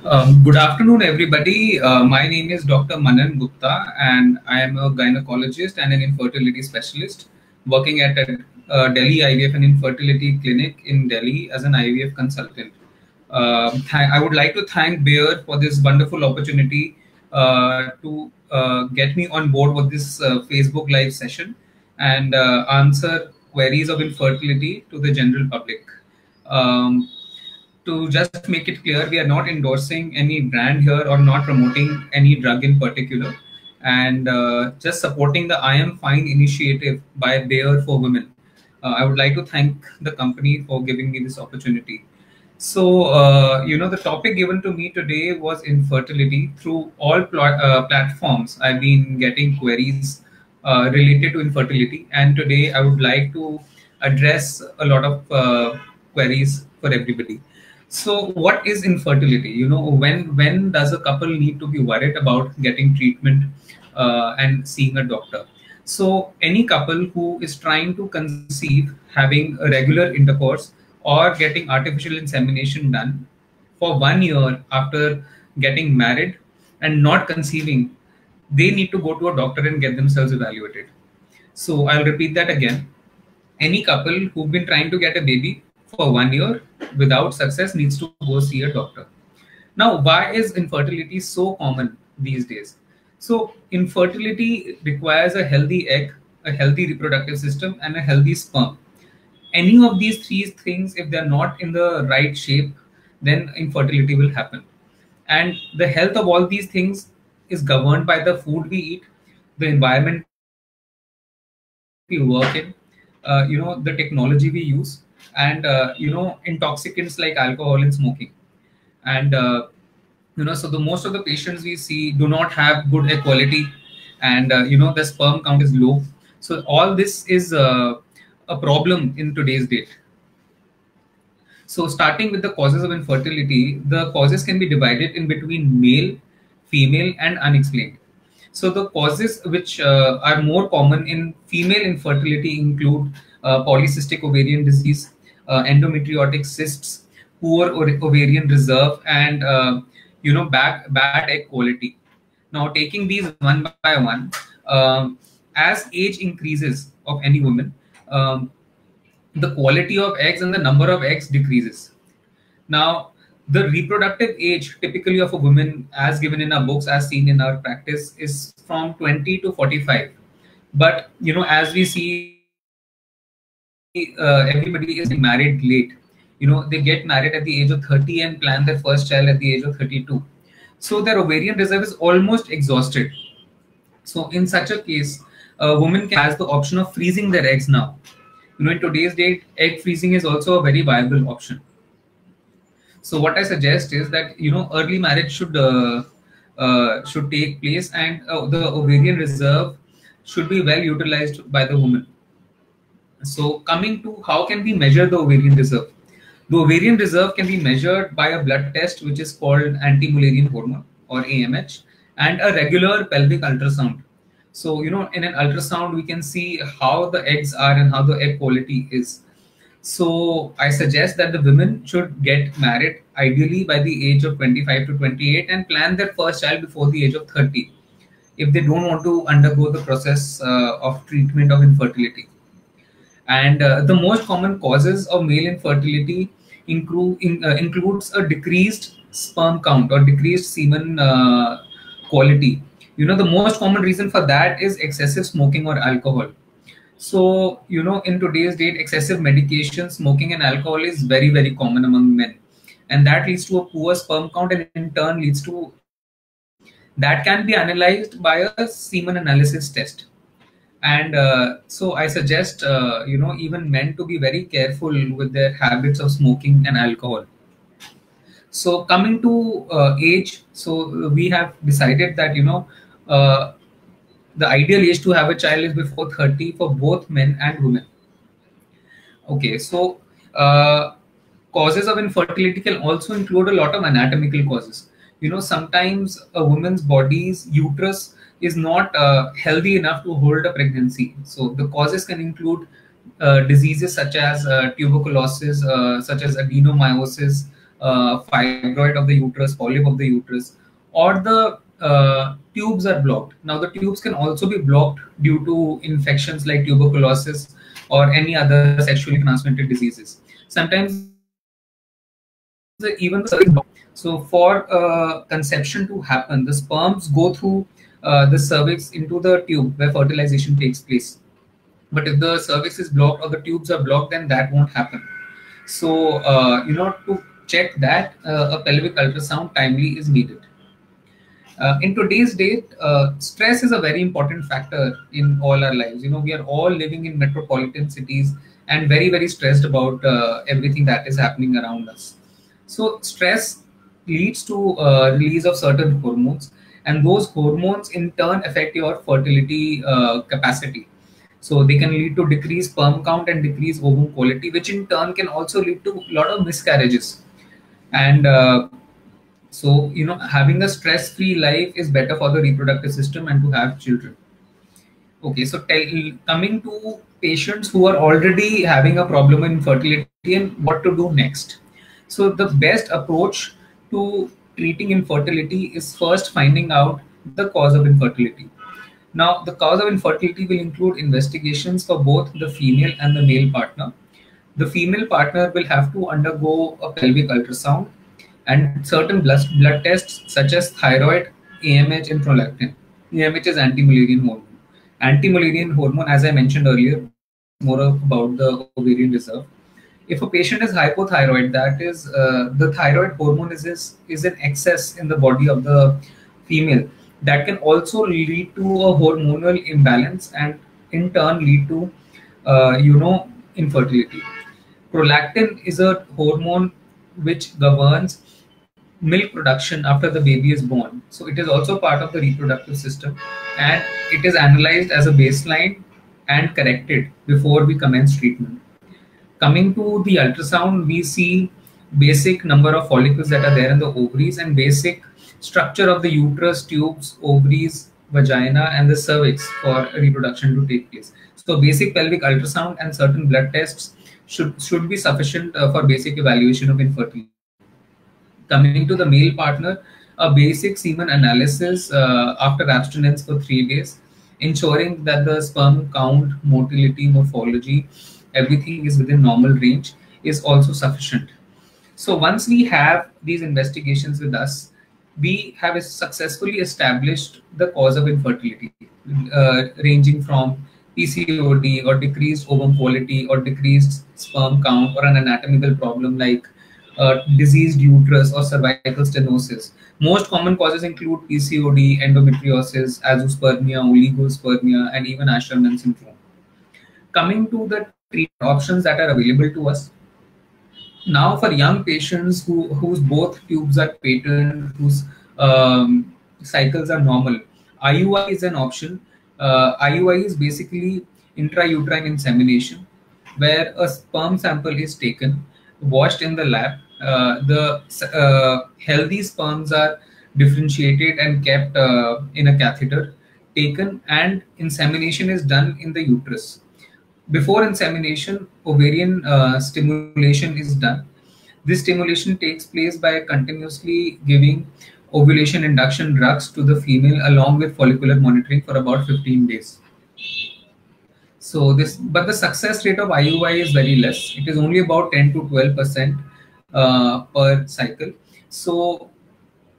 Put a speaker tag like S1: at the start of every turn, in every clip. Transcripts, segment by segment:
S1: Good afternoon, everybody. My name is Dr. Manan Gupta, and I am a gynecologist and an infertility specialist working at a Delhi IVF and Infertility Clinic in Delhi as an IVF consultant. I would like to thank Bayer for this wonderful opportunity to get me on board with this Facebook Live session and answer queries of infertility to the general public. Um, to just make it clear, we are not endorsing any brand here or not promoting any drug in particular, and just supporting the I Am Fine initiative by Bayer for Women. I would like to thank the company for giving me this opportunity. So, the topic given to me today was infertility. Through all platforms, I've been getting queries related to infertility, and today I would like to address a lot of queries for everybody. So, what is infertility? When does a couple need to be worried about getting treatment and seeing a doctor? So, any couple who is trying to conceive, having a regular intercourse, or getting artificial insemination done for 1 year after getting married and not conceiving, they need to go to a doctor and get themselves evaluated. So, I'll repeat that again. Any couple who've been trying to get a baby for 1 year without success needs to go see a doctor. Now, why is infertility so common these days? So, infertility requires a healthy egg, a healthy reproductive system, and a healthy sperm. Any of these three things, if they're not in the right shape, then infertility will happen. And the health of all these things is governed by the food we eat, the environment we work in, the technology we use, and intoxicants like alcohol and smoking. And so the most of the patients we see do not have good egg quality, and the sperm count is low. So all this is a problem in today's date. So starting with the causes of infertility, the causes can be divided in between male, female, and unexplained. So the causes which are more common in female infertility include polycystic ovarian disease, endometriotic cysts, poor ovarian reserve, and bad egg quality. Now, taking these one by one, as age increases of any woman, the quality of eggs and the number of eggs decreases. Now, the reproductive age typically of a woman, as given in our books, as seen in our practice, is from 20 to 45. But as we see, everybody is married late. They get married at the age of 30 and plan their first child at the age of 32. So their ovarian reserve is almost exhausted. So in such a case, a woman has the option of freezing their eggs now. In today's date, egg freezing is also a very viable option. So what I suggest is that early marriage should take place, and the ovarian reserve should be well utilized by the woman. So coming to how can we measure the ovarian reserve? The ovarian reserve can be measured by a blood test which is called anti-Mullerian hormone, or AMH, and a regular pelvic ultrasound. So in an ultrasound we can see how the eggs are and how the egg quality is. So I suggest that the women should get married ideally by the age of 25 to 28 and plan their first child before the age of 30 if they don't want to undergo the process of treatment of infertility. And the most common causes of male infertility includes a decreased sperm count or decreased semen quality. The most common reason for that is excessive smoking or alcohol. So, in today's date, excessive medication, smoking, and alcohol is very, very common among men. And that leads to a poor sperm count, and in turn leads to that can be analyzed by a semen analysis test. And so I suggest, even men to be very careful with their habits of smoking and alcohol. So coming to age, so we have decided that, the ideal age to have a child is before 30 for both men and women. Okay, so causes of infertility can also include a lot of anatomical causes. Sometimes a woman's body's uterus is not healthy enough to hold a pregnancy. So the causes can include diseases such as tuberculosis, such as adenomyosis, fibroid of the uterus, polyp of the uterus, or the tubes are blocked. Now, the tubes can also be blocked due to infections like tuberculosis or any other sexually transmitted diseases. Sometimes even the cervix is blocked. So, for conception to happen, the sperms go through the cervix into the tube where fertilization takes place. But if the cervix is blocked or the tubes are blocked, then that won't happen. So, to check that, a pelvic ultrasound timely is needed. In today's date, stress is a very important factor in all our lives. We are all living in metropolitan cities and very, very stressed about everything that is happening around us. So stress leads to release of certain hormones, and those hormones in turn affect your fertility capacity. So they can lead to decreased sperm count and decreased ovum quality, which in turn can also lead to a lot of miscarriages. And so, having a stress-free life is better for the reproductive system and to have children. Okay, so coming to patients who are already having a problem in fertility and what to do next. So the best approach to treating infertility is first finding out the cause of infertility. Now, the cause of infertility will include investigations for both the female and the male partner. The female partner will have to undergo a pelvic ultrasound and certain blood tests such as thyroid, AMH, and prolactin. AMH is anti-Mullerian hormone. Anti-Mullerian hormone, as I mentioned earlier, more about the ovarian reserve. If a patient is hypothyroid, that is, the thyroid hormone is in excess in the body of the female. That can also lead to a hormonal imbalance and in turn lead to, infertility. Prolactin is a hormone which governs milk production after the baby is born. So it is also part of the reproductive system, and it is analyzed as a baseline and corrected before we commence treatment. Coming to the ultrasound, we see basic number of follicles that are there in the ovaries and basic structure of the uterus, tubes, ovaries, vagina, and the cervix for reproduction to take place. So basic pelvic ultrasound and certain blood tests should be sufficient for basic evaluation of infertility. Coming to the male partner, a basic semen analysis after abstinence for 3 days, ensuring that the sperm count, motility, morphology, everything is within normal range is also sufficient. So once we have these investigations with us, we have successfully established the cause of infertility, ranging from PCOD or decreased ovum quality or decreased sperm count or an anatomical problem like diseased uterus or cervical stenosis. Most common causes include PCOD, endometriosis, azoospermia, oligospermia, and even Asherman syndrome. Coming to the treatment options that are available to us. Now, for young patients whose both tubes are patent, whose cycles are normal, IUI is an option. IUI is basically intrauterine insemination, where a sperm sample is taken, washed in the lab. The healthy sperms are differentiated and kept in a catheter, taken, and insemination is done in the uterus. Before insemination, ovarian stimulation is done. This stimulation takes place by continuously giving ovulation induction drugs to the female along with follicular monitoring for about 15 days. So but the success rate of IUI is very less. It is only about 10 to 12% per cycle. So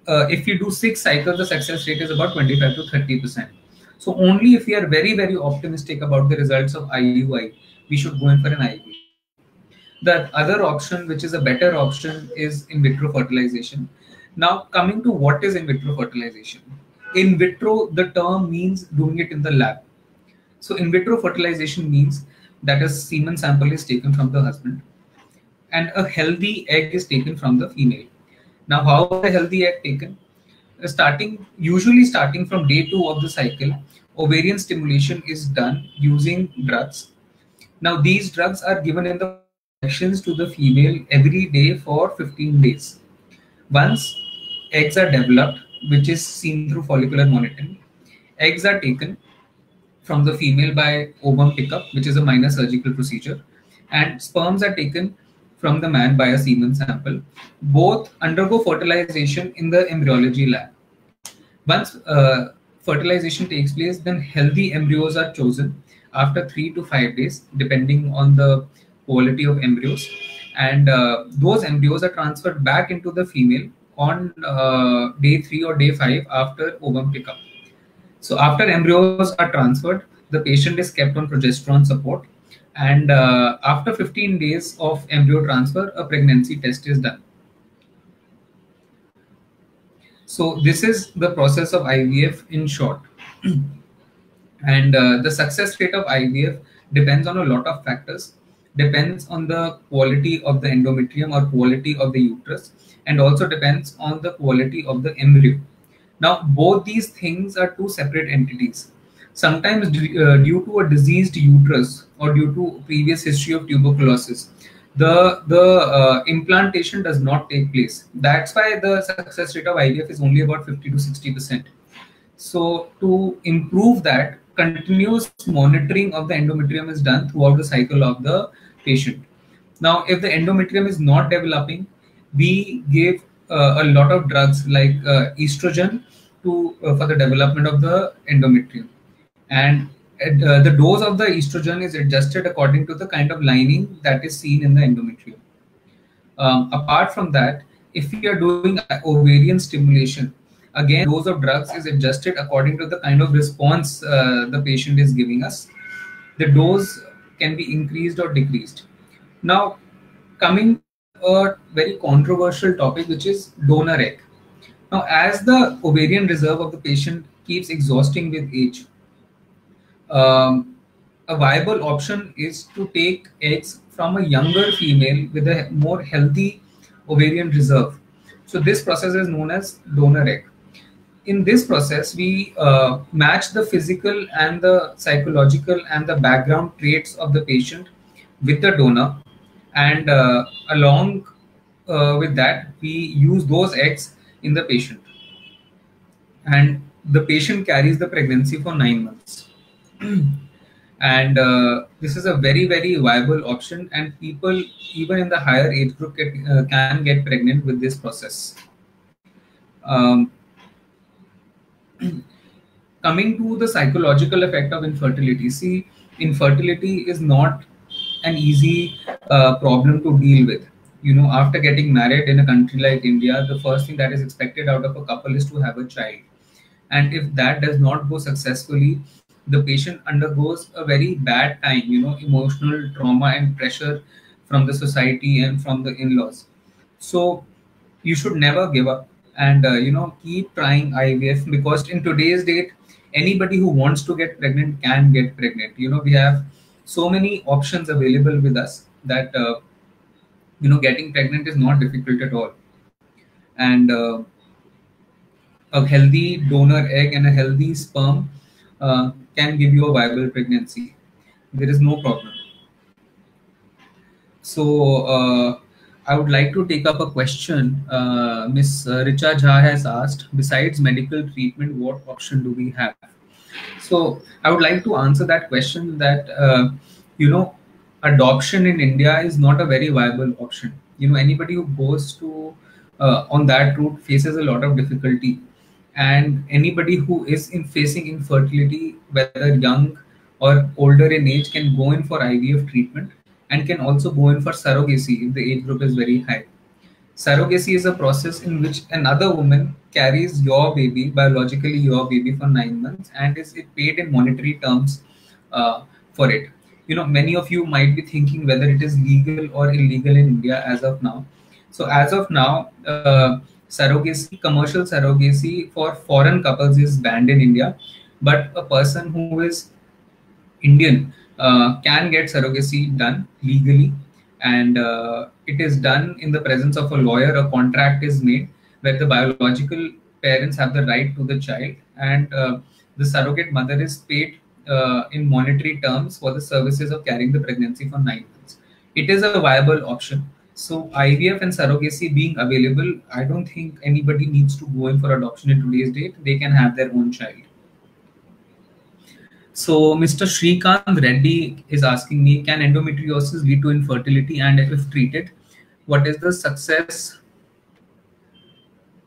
S1: if you do 6 cycles, the success rate is about 25 to 30%. So only if we are very, very optimistic about the results of IUI, we should go in for an IVF. The other option, which is a better option, is in vitro fertilization. Now, coming to what is in vitro fertilization. In vitro, the term means doing it in the lab. So in vitro fertilization means that a semen sample is taken from the husband and a healthy egg is taken from the female. Now, how is a healthy egg taken? Usually starting from day 2 of the cycle, ovarian stimulation is done using drugs. Now, these drugs are given in the injections to the female every day for 15 days. Once eggs are developed, which is seen through follicular monitoring, eggs are taken from the female by ovum pickup, which is a minor surgical procedure, and sperms are taken from the man by a semen sample. Both undergo fertilization in the embryology lab. Once fertilization takes place, then healthy embryos are chosen after 3 to 5 days, depending on the quality of embryos. And those embryos are transferred back into the female on day 3 or day 5 after ovum pickup. So after embryos are transferred, the patient is kept on progesterone support. And after 15 days of embryo transfer, a pregnancy test is done. So this is the process of IVF in short. And the success rate of IVF depends on a lot of factors, depends on the quality of the endometrium or quality of the uterus, and also depends on the quality of the embryo. Now, both these things are two separate entities. Sometimes due to a diseased uterus or due to previous history of tuberculosis, the implantation does not take place. That's why the success rate of IVF is only about 50 to 60%. So to improve that, continuous monitoring of the endometrium is done throughout the cycle of the patient. Now, if the endometrium is not developing, we give a lot of drugs like estrogen for the development of the endometrium. And the dose of the estrogen is adjusted according to the kind of lining that is seen in the endometrium. Apart from that, if we are doing ovarian stimulation, again, dose of drugs is adjusted according to the kind of response the patient is giving us. The dose can be increased or decreased. Now, coming to a very controversial topic, which is donor egg. Now, as the ovarian reserve of the patient keeps exhausting with age, a viable option is to take eggs from a younger female with a more healthy ovarian reserve. So this process is known as donor egg. In this process, we match the physical and the psychological and the background traits of the patient with the donor, and along with that, we use those eggs in the patient, and the patient carries the pregnancy for 9 months. And this is a very, very viable option, and people even in the higher age group can get pregnant with this process. Coming to the psychological effect of infertility, see, infertility is not an easy problem to deal with. You know, after getting married in a country like India, the first thing that is expected out of a couple is to have a child. And if that does not go successfully, the patient undergoes a very bad time, you know, emotional trauma and pressure from the society and from the in-laws. So you should never give up, and keep trying IVF, because in today's date, anybody who wants to get pregnant can get pregnant. You know, we have so many options available with us that getting pregnant is not difficult at all. And a healthy donor egg and a healthy sperm can give you a viable pregnancy. There is no problem. So I would like to take up a question. Miss Richa Jha has asked, besides medical treatment, what option do we have? So I would like to answer that question that, adoption in India is not a very viable option. You know, anybody who goes to on that route faces a lot of difficulty. And anybody who is facing infertility, whether young or older in age, can go in for IVF treatment and can also go in for surrogacy if the age group is very high. Surrogacy is a process in which another woman carries your baby, biologically your baby, for 9 months and is paid in monetary terms for it. You know, many of you might be thinking whether it is legal or illegal in India as of now. So as of now, surrogacy, commercial surrogacy for foreign couples is banned in India, but a person who is Indian can get surrogacy done legally, and it is done in the presence of a lawyer. A contract is made where the biological parents have the right to the child, and the surrogate mother is paid in monetary terms for the services of carrying the pregnancy for 9 months. It is a viable option. So IVF and surrogacy being available, I don't think anybody needs to go in for adoption in today's date. They can have their own child. So Mr. Shrikant Reddy is asking me, can endometriosis lead to infertility, and if treated, what is the success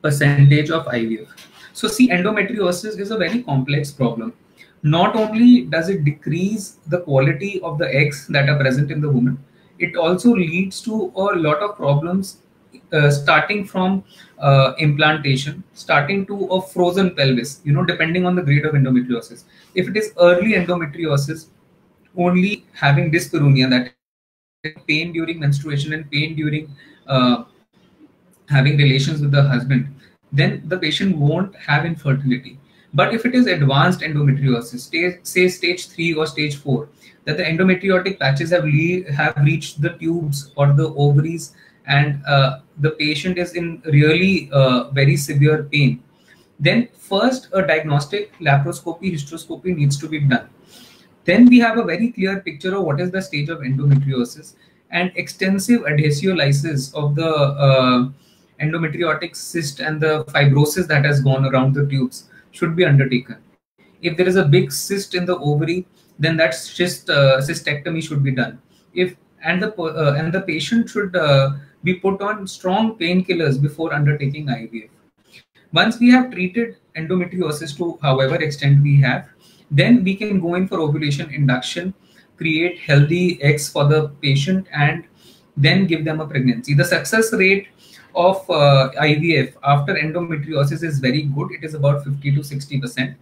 S1: percentage of IVF. So see, endometriosis is a very complex problem. Not only does it decrease the quality of the eggs that are present in the woman, it also leads to a lot of problems, starting from implantation, starting to a frozen pelvis, depending on the grade of endometriosis. If it is early endometriosis, only having dyspareunia, that is pain during menstruation and pain during having relations with the husband, then the patient won't have infertility. But if it is advanced endometriosis, say stage 3 or stage 4, that the endometriotic patches have reached the tubes or the ovaries, and the patient is in really very severe pain, then first a diagnostic laparoscopy, hysteroscopy needs to be done. Then we have a very clear picture of what is the stage of endometriosis, and extensive adhesiolysis of the endometriotic cyst and the fibrosis that has gone around the tubes should be undertaken. If there is a big cyst in the ovary, then that cystectomy should be done. And the patient should be put on strong painkillers before undertaking IVF. Once we have treated endometriosis to however extent we have, then we can go in for ovulation induction, create healthy eggs for the patient, and then give them a pregnancy. The success rate of IVF after endometriosis is very good. It is about 50 to 60%.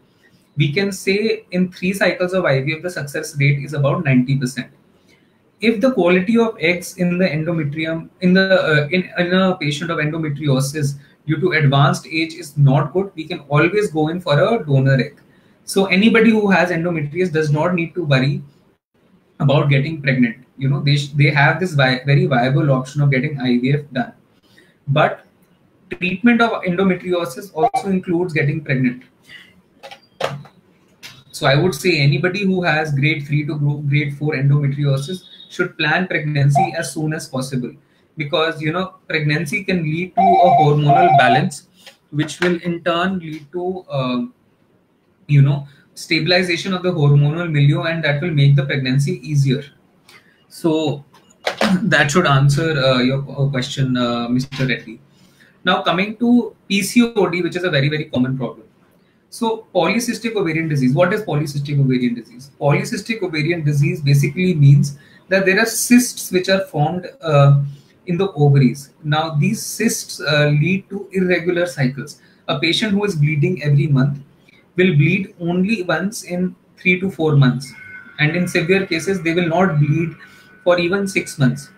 S1: We can say in 3 cycles of IVF, the success rate is about 90%. If the quality of eggs in the endometrium in a patient of endometriosis due to advanced age is not good, we can always go in for a donor egg. So anybody who has endometriosis does not need to worry about getting pregnant. They have this very viable option of getting IVF done. But treatment of endometriosis also includes getting pregnant. So I would say anybody who has grade 3 to grade 4 endometriosis should plan pregnancy as soon as possible, because pregnancy can lead to a hormonal balance, which will in turn lead to stabilization of the hormonal milieu, and that will make the pregnancy easier. So that should answer your question, Mr. Reddy. Now coming to PCOD, which is a very, very common problem. So polycystic ovarian disease. What is polycystic ovarian disease? Polycystic ovarian disease basically means that there are cysts which are formed in the ovaries. Now these cysts lead to irregular cycles. A patient who is bleeding every month will bleed only once in 3 to 4 months. And in severe cases, they will not bleed for even 6 months,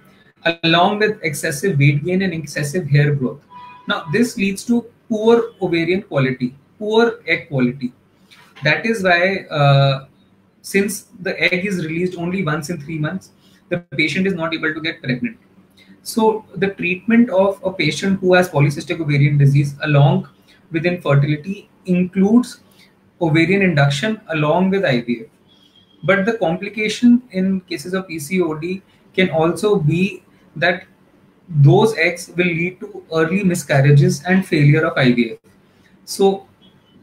S1: along with excessive weight gain and excessive hair growth. Now this leads to poor ovarian quality, poor egg quality. That is why since the egg is released only once in 3 months, the patient is not able to get pregnant. So the treatment of a patient who has polycystic ovarian disease along with infertility includes ovarian induction along with IVF. But the complication in cases of PCOD can also be that those eggs will lead to early miscarriages and failure of IVF. So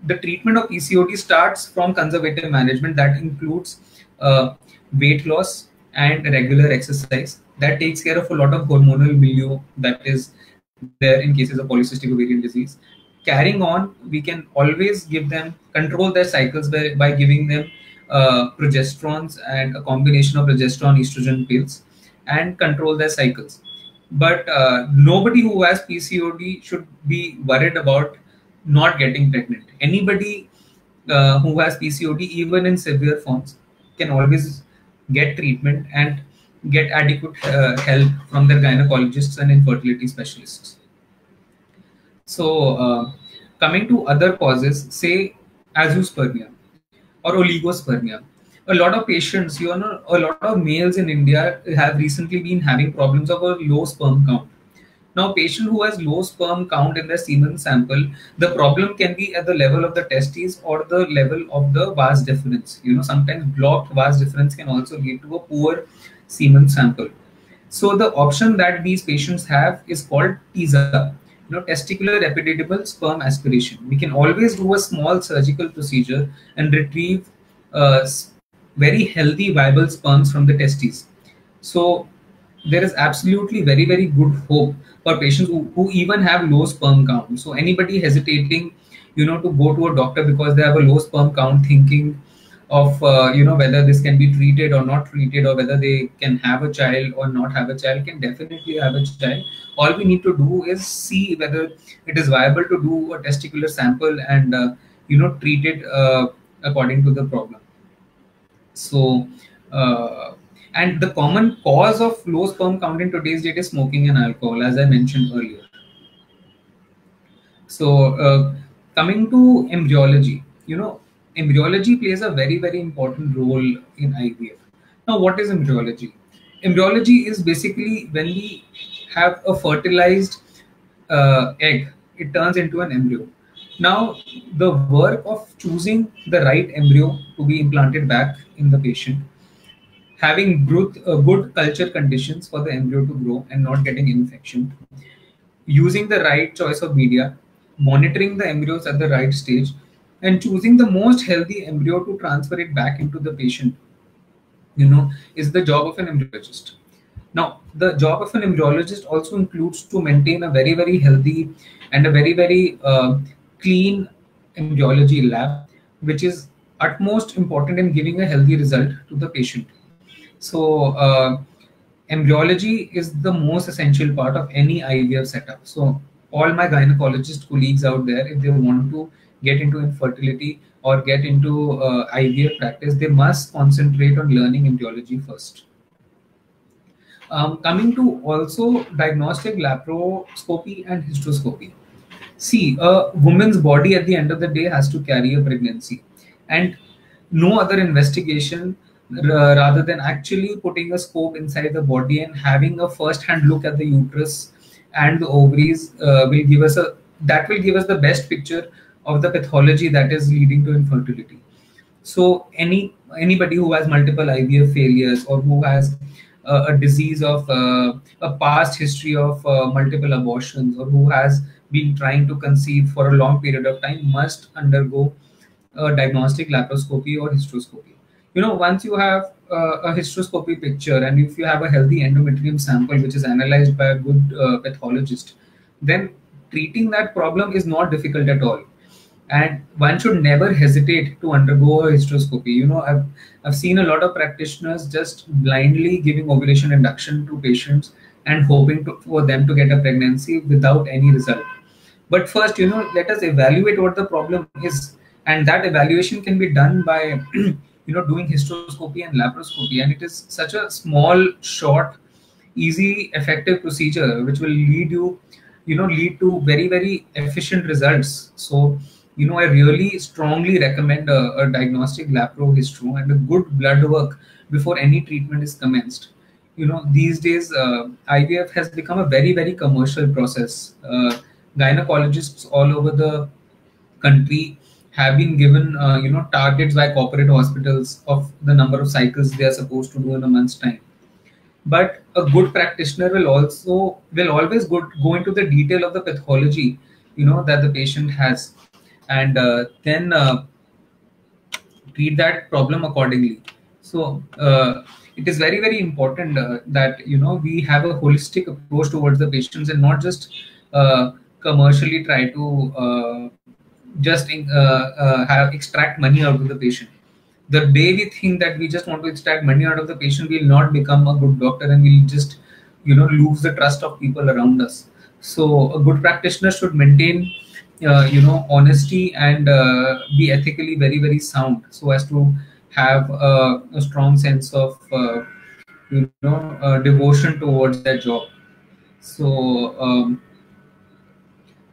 S1: the treatment of PCOD starts from conservative management that includes weight loss and regular exercise. That takes care of a lot of hormonal milieu that is there in cases of polycystic ovarian disease. Carrying on, we can always give them, control their cycles by giving them progesterones and a combination of progesterone estrogen pills, and control their cycles. But nobody who has PCOD should be worried about not getting pregnant. Anybody who has PCOD, even in severe forms, can always get treatment and get adequate help from their gynecologists and infertility specialists. So coming to other causes, say azoospermia or oligospermia. A lot of patients, a lot of males in India have recently been having problems of a low sperm count. Now, patient who has low sperm count in their semen sample, the problem can be at the level of the testes or the level of the vas deferens. Sometimes blocked vas deferens can also lead to a poor semen sample. So the option that these patients have is called TISA, testicular epididymal sperm aspiration. We can always do a small surgical procedure and retrieve very healthy viable sperms from the testes. So there is absolutely very good hope for patients who even have low sperm count. So anybody hesitating, to go to a doctor because they have a low sperm count, thinking of whether this can be treated or not treated, or whether they can have a child or not have a child, can definitely have a child. All we need to do is see whether it is viable to do a testicular sample and treat it according to the problem. So and the common cause of low sperm count in today's date is smoking and alcohol, as I mentioned earlier. So coming to embryology, embryology plays a very important role in IVF. Now, what is embryology? Embryology is basically when we have a fertilized egg, it turns into an embryo. Now, the work of choosing the right embryo to be implanted back in the patient, having good culture conditions for the embryo to grow and not getting infection, using the right choice of media, monitoring the embryos at the right stage, and choosing the most healthy embryo to transfer it back into the patient, is the job of an embryologist. Now, the job of an embryologist also includes to maintain a very healthy and a very clean embryology lab, which is utmost important in giving a healthy result to the patient. So, embryology is the most essential part of any IVF setup. So, all my gynecologist colleagues out there, if they want to get into infertility or get into IVF practice, they must concentrate on learning embryology first. Coming to also diagnostic laparoscopy and hysteroscopy. See, a woman's body at the end of the day has to carry a pregnancy, and no other investigation rather than actually putting a scope inside the body and having a first-hand look at the uterus and the ovaries will give us the best picture of the pathology that is leading to infertility. So anybody who has multiple IVF failures, or who has a disease of a past history of multiple abortions, or who has been trying to conceive for a long period of time, must undergo a diagnostic laparoscopy or hysteroscopy. Once you have a hysteroscopy picture, and if you have a healthy endometrium sample which is analyzed by a good pathologist, then treating that problem is not difficult at all. And one should never hesitate to undergo a hysteroscopy. I've seen a lot of practitioners just blindly giving ovulation induction to patients and hoping for them to get a pregnancy without any result. But first, let us evaluate what the problem is, and that evaluation can be done by doing hysteroscopy and laparoscopy. And it is such a small, short, easy, effective procedure which will lead to very efficient results. So I really strongly recommend a diagnostic lapro-hystero and a good blood work before any treatment is commenced. These days IVF has become a very commercial process. Gynecologists all over the country have been given targets by corporate hospitals of the number of cycles they are supposed to do in a month's time. But a good practitioner will always go into the detail of the pathology that the patient has, and then treat that problem accordingly. So it is very important that we have a holistic approach towards the patients, and not just commercially try to just extract money out of the patient. The day we think that we just want to extract money out of the patient, we will not become a good doctor, and we'll just lose the trust of people around us. So a good practitioner should maintain honesty and be ethically very sound, so as to have a strong sense of devotion towards their job. So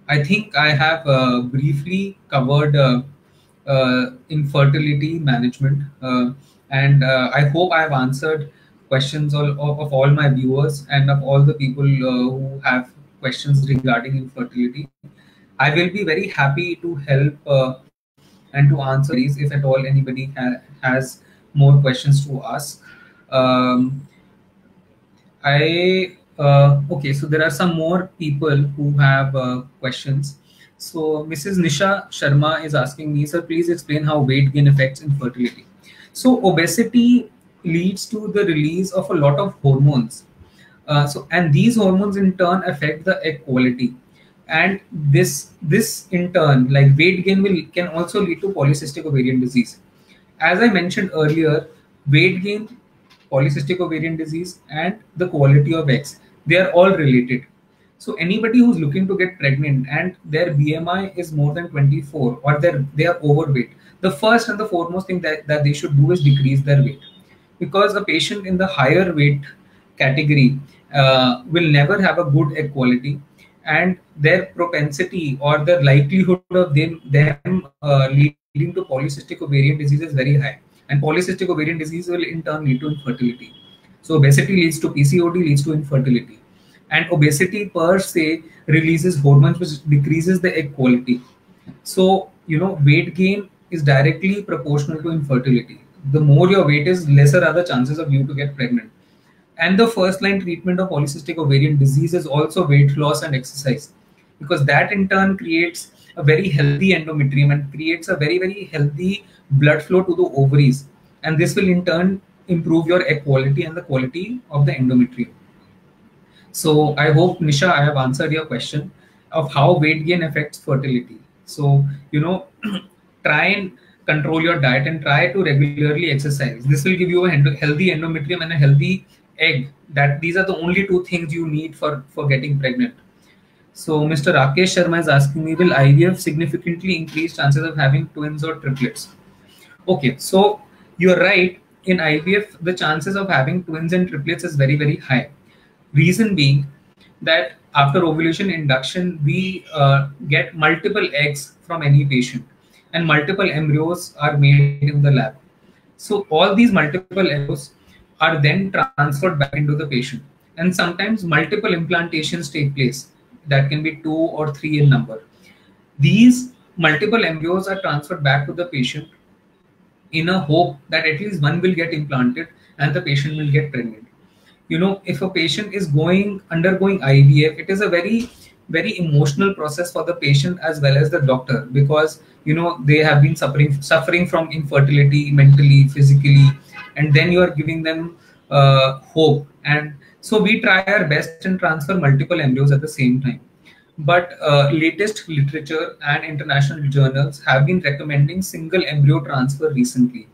S1: I think I have briefly covered infertility management, and I hope I have answered questions of all my viewers and of all the people who have questions regarding infertility. I will be very happy to help and to answer these if at all anybody has more questions to ask. Okay, so there are some more people who have questions. So Mrs. Nisha Sharma is asking me, sir, please explain how weight gain affects infertility. So obesity leads to the release of a lot of hormones, And these hormones in turn affect the egg quality, and this in turn, like weight gain, can also lead to polycystic ovarian disease. As I mentioned earlier, weight gain, polycystic ovarian disease, and the quality of eggs, they are all related. So anybody who's looking to get pregnant and their BMI is more than 24, or they are overweight, the first and the foremost thing that they should do is decrease their weight. Because a patient in the higher weight category will never have a good egg quality, and their propensity or the likelihood of them leading to polycystic ovarian disease is very high. And polycystic ovarian disease will in turn lead to infertility. So obesity leads to PCOD, leads to infertility. And obesity per se releases hormones which decreases the egg quality. So, weight gain is directly proportional to infertility. The more your weight is, lesser are the chances of you to get pregnant. And the first line treatment of polycystic ovarian disease is also weight loss and exercise, because that in turn creates a very healthy endometrium and creates a very, very healthy blood flow to the ovaries. And this will in turn improve your egg quality and the quality of the endometrium. So I hope, Nisha, I have answered your question of how weight gain affects fertility. So, try and control your diet and try to regularly exercise. This will give you a healthy endometrium and a healthy egg. That these are the only two things you need for getting pregnant. So Mr. Rakesh Sharma is asking me, will IVF significantly increase chances of having twins or triplets? Okay, so you're right. In IVF, the chances of having twins and triplets is very, very high. Reason being that after ovulation induction, we get multiple eggs from any patient, and multiple embryos are made in the lab. So all these multiple embryos are then transferred back into the patient, and sometimes multiple implantations take place. That can be 2 or 3 in number. These multiple embryos are transferred back to the patient in a hope that at least one will get implanted and the patient will get pregnant. If a patient is undergoing IVF, it is a very, very emotional process for the patient as well as the doctor, because they have been suffering from infertility mentally, physically, and then you are giving them hope. And so we try our best and transfer multiple embryos at the same time. But latest literature and international journals have been recommending single embryo transfer recently.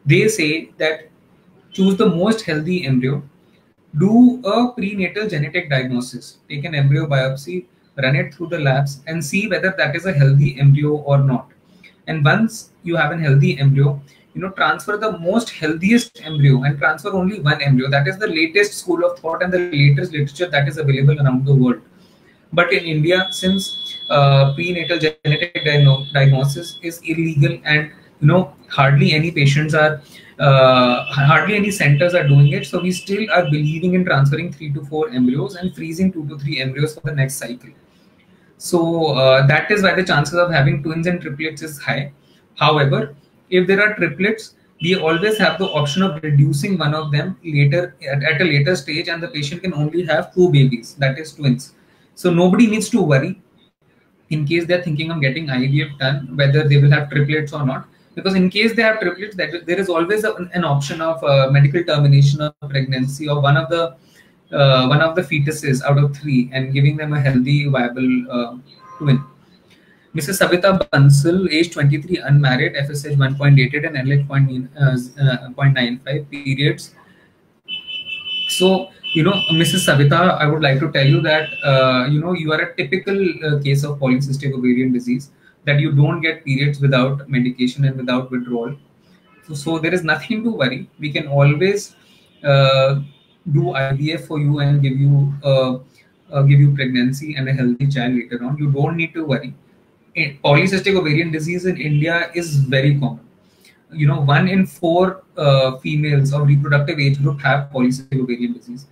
S1: They say that choose the most healthy embryo, do a prenatal genetic diagnosis, take an embryo biopsy, run it through the labs, and see whether that is a healthy embryo or not. And once you have a healthy embryo, transfer the most healthiest embryo and transfer only one embryo. That is the latest school of thought and the latest literature that is available around the world. But in India, since prenatal genetic diagnosis is illegal, and hardly any patients are, hardly any centers are doing it, so we still are believing in transferring 3 to 4 embryos and freezing 2 to 3 embryos for the next cycle. So that is why the chances of having twins and triplets is high. However, if there are triplets, we always have the option of reducing one of them later at a later stage, and the patient can only have 2 babies, that is twins. So nobody needs to worry in case they're thinking of getting IVF done, whether they will have triplets or not. Because in case they have triplets, there is always an option of medical termination of pregnancy of one of the fetuses out of 3 and giving them a healthy, viable twin. Mrs. Savita Bansal, age 23, unmarried, FSH 1.88 and LH 0.95, periods. So, Mrs. Savita, I would like to tell you that, you are a typical case of polycystic ovarian disease, that you don't get periods without medication and without withdrawal. So there is nothing to worry. We can always do IVF for you and give you pregnancy and a healthy child later on. You don't need to worry. Polycystic ovarian disease in India is very common. 1 in 4 females of reproductive age group have polycystic ovarian disease.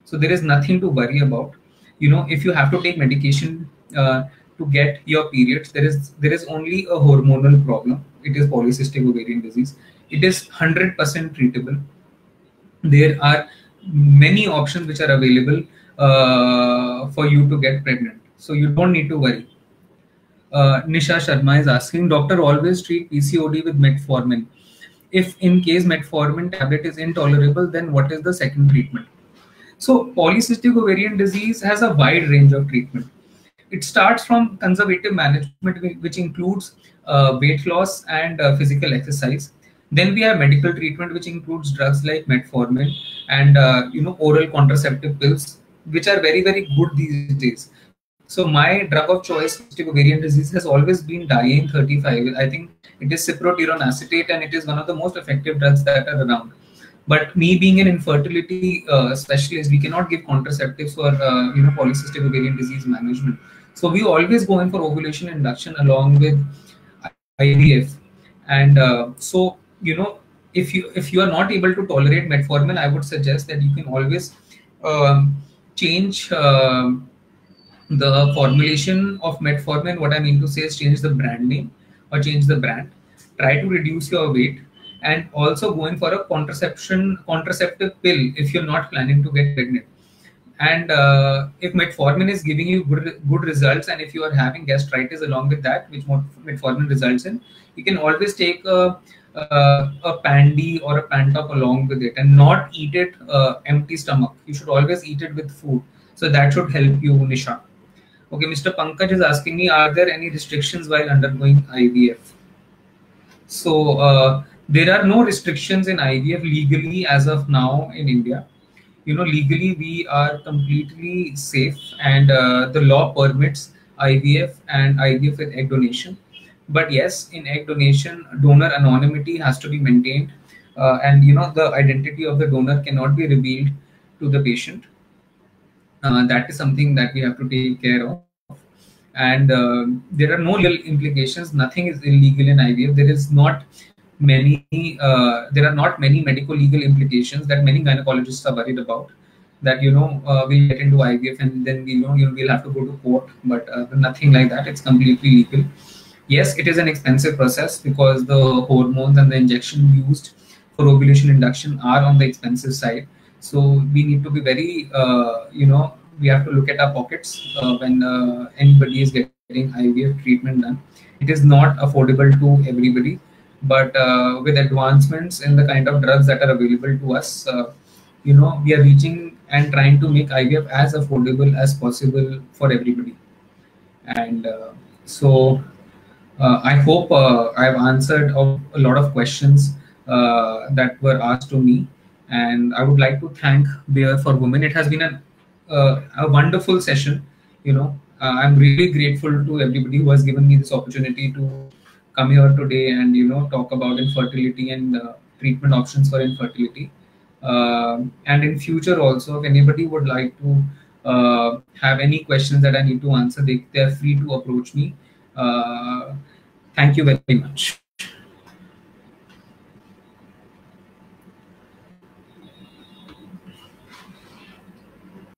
S1: So there is nothing to worry about. If you have to take medication to get your periods, there is only a hormonal problem. It is polycystic ovarian disease. It is 100% treatable. There are many options which are available for you to get pregnant. So you don't need to worry. Nisha Sharma is asking, doctor always treat PCOD with metformin. If in case metformin tablet is intolerable, then what is the second treatment? So polycystic ovarian disease has a wide range of treatment. It starts from conservative management, which includes weight loss and physical exercise. Then we have medical treatment, which includes drugs like metformin and oral contraceptive pills, which are very good these days. So my drug of choice for polycystic ovarian disease has always been Diane 35. I think it is cyproterone acetate, and it is one of the most effective drugs that are around. But me being an infertility specialist, we cannot give contraceptives for polycystic ovarian disease management. So we always go in for ovulation induction along with IVF. And so if you are not able to tolerate metformin, I would suggest that you can always change the formulation of metformin. What I mean to say is change the brand name or change the brand. Try to reduce your weight, and also going for a contraceptive pill if you're not planning to get pregnant. And if metformin is giving you good results, and if you are having gastritis along with that, which metformin results in, you can always take a Pandi or a Pantop along with it, and not eat it empty stomach. You should always eat it with food. So that should help you, Nisha. Okay, Mr. Pankaj is asking me, are there any restrictions while undergoing IVF? So there are no restrictions in IVF legally as of now in India. Legally we are completely safe, and the law permits IVF and IVF with egg donation. But yes, in egg donation, donor anonymity has to be maintained, and the identity of the donor cannot be revealed to the patient. That is something that we have to take care of. And there are no legal implications. Nothing is illegal in IVF. There are not many medical legal implications that many gynecologists are worried about. That we'll get into IVF and then we'll have to go to court. But nothing like that. It's completely legal. Yes, it is an expensive process because the hormones and the injection used for ovulation induction are on the expensive side. So we need to be very we have to look at our pockets when anybody is getting IVF treatment done. It is not affordable to everybody, but with advancements in the kind of drugs that are available to us, we are reaching and trying to make IVF as affordable as possible for everybody. And I hope I've answered a lot of questions that were asked to me. And I would like to thank Bear for Women. It has been a wonderful session. I'm really grateful to everybody who has given me this opportunity to come here today and talk about infertility and treatment options for infertility. And in future also, if anybody would like to have any questions that I need to answer, they are free to approach me. Thank you very much.